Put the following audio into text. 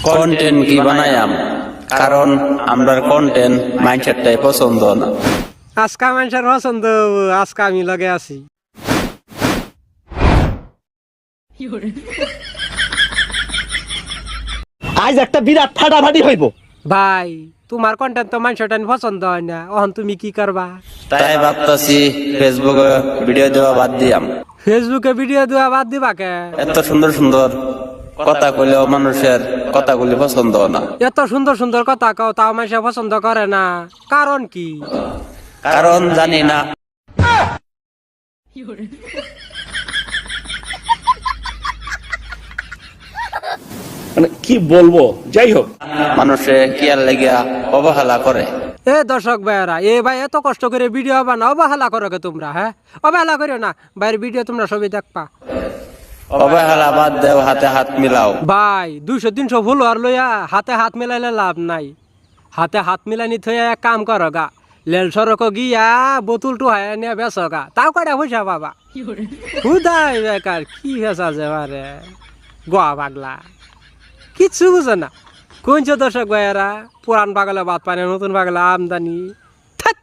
Content কি বানায়াম, কারণ আমরার কন্টেন্ট মাইন্ডসেটটাই পছন্দ না। আজকা মানুষের পছন্দ, আজকা আমি লগে আছি। আজ একটা বিরাট ফাটাফাটি হইব। ভাই তোমার কন্টেন্ট তো মানুষের পছন্দ হয় না, অহন তুমি কি করবা? তাই ভাবতাছি ফেসবুকে ভিডিও দেওয়া বাদ দিয়াম। ফেসবুকে ভিডিও দেওয়া বাদ দিবা কে? এত সুন্দর সুন্দর কথা কইলেও মানুষের কথাগুলি পছন্দ না। এত সুন্দর সুন্দর কথা কও, তাও মানুষে পছন্দ করে না, কারণ কি? কারণ জানি না। মানে কি বলবো, যাই হোক মানুষে কিয়ার লেগিয়া অবহেলা করে। এ দর্শক ভাইয়েরা, এ ভাই এত কষ্ট করে ভিডিও বানাও, অবহেলা করো কে তোমরা? হ্যাঁ, অবহেলা করো না, বাইরের ভিডিও তোমরা সবই দেখবা। অবহেলা বাদ দেও, হাতে হাত মিলাও। ভাই 200-300 ফলোয়ার লইয়া হাতে হাত মিলাইলে লাভ নাই। হাতে হাত মিলানি থইয়া এক কাম করো গা, লেল সড়ক গিয়া বোতল টুহায় নিয়ে বেচো গা, তাও কয়টা পয়সা পাবা। হুদাই বেকার কি ভেসা যে মারে গোয়া পাগলা, কিচ্ছু বুঝো না। কোনছে দর্শক ভাইয়েরা, পুরান পাগলে বাদ পায় না, নতুন পাগলে আমদানি। ধ্যাৎ।